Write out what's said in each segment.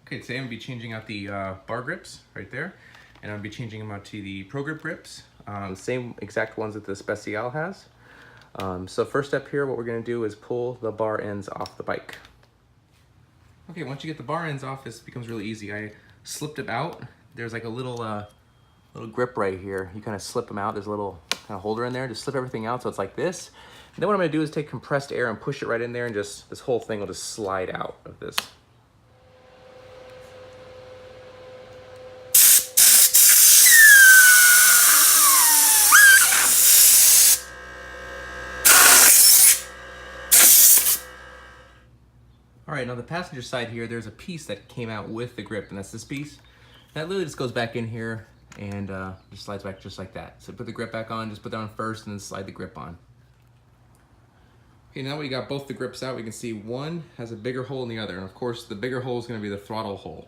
Okay, today I'm gonna be changing out the bar grips right there, and I'm gonna be changing them out to the Pro Grip grips. Same exact ones that the Special has. So first step here, what we're gonna do is pull the bar ends off the bike. Okay, once you get the bar ends off, this becomes really easy. I slipped it out. There's like a little grip right here. You kind of slip them out. There's a little kind of holder in there. Just slip everything out so it's like this. And then what I'm gonna do is take compressed air and push it right in there, and just this whole thing will just slide out of this. All right, now the passenger side here, there's a piece that came out with the grip, and that's this piece. That literally just goes back in here and just slides back just like that. So put the grip back on, just put that on first and then slide the grip on. Okay, now we got both the grips out, we can see one has a bigger hole than the other. And of course, the bigger hole is gonna be the throttle hole.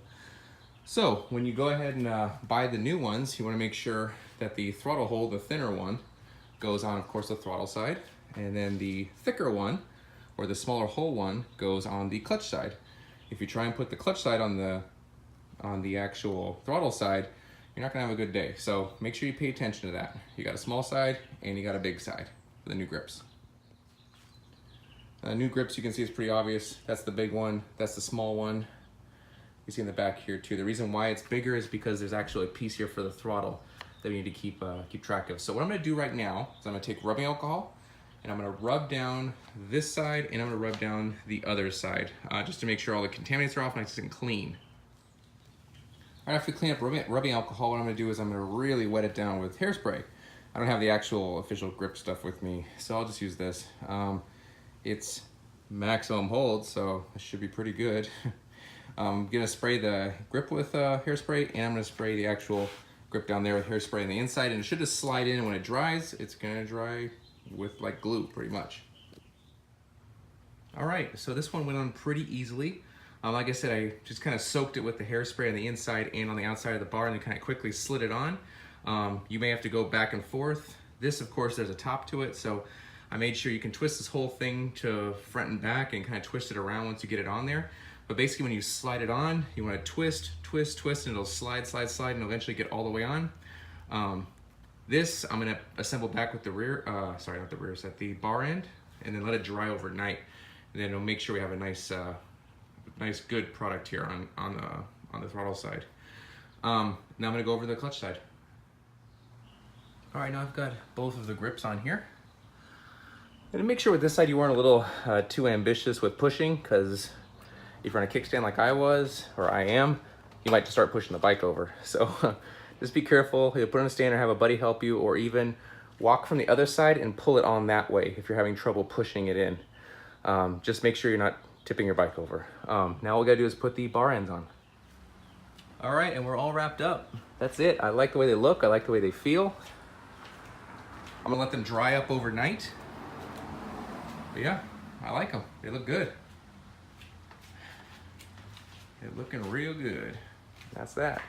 So when you go ahead and buy the new ones, you wanna make sure that the throttle hole, the thinner one, goes on, of course, the throttle side. And then the thicker one, or the smaller hole one, goes on the clutch side. If you try and put the clutch side on the actual throttle side, you're not gonna have a good day. So make sure you pay attention to that. You got a small side and you got a big side for the new grips. New grips, you can see it's pretty obvious. That's the big one, that's the small one. You see in the back here too. The reason why it's bigger is because there's actually a piece here for the throttle that we need to keep track of. So what I'm gonna do right now is I'm gonna take rubbing alcohol, and I'm gonna rub down this side and I'm gonna rub down the other side just to make sure all the contaminants are off nice and clean. All right, after clean up rubbing alcohol, what I'm gonna do is I'm gonna really wet it down with hairspray. I don't have the actual official grip stuff with me, so I'll just use this. It's maximum hold, so it should be pretty good. I'm gonna spray the grip with hairspray, and I'm gonna spray the actual grip down there with hairspray on the inside, and it should just slide in, and when it dries, it's gonna dry with like glue pretty much. All right, so this one went on pretty easily. Like I said, I just kind of soaked it with the hairspray on the inside and on the outside of the bar, and then kind of quickly slid it on. You may have to go back and forth. This, of course, there's a top to it, so I made sure you can twist this whole thing to front and back and kind of twist it around once you get it on there. But basically when you slide it on, you want to twist, twist, twist, and it'll slide, slide, slide, and eventually get all the way on. This I'm gonna assemble back with the rear, sorry, not the rear set, the bar end, and then let it dry overnight. And then it'll make sure we have a nice, nice good product here on the throttle side. Now I'm gonna go over the clutch side. All right, now I've got both of the grips on here. And make sure with this side you weren't a little too ambitious with pushing, because if you're on a kickstand like I was, or I am, you might just start pushing the bike over. So just be careful. You'll put it on a stand or have a buddy help you, or even walk from the other side and pull it on that way if you're having trouble pushing it in. Just make sure you're not tipping your bike over. Now all we gotta do is put the bar ends on. All right, and we're all wrapped up. That's it. I like the way they look. I like the way they feel. I'm gonna let them dry up overnight. But yeah, I like them. They look good. They're looking real good. That's that.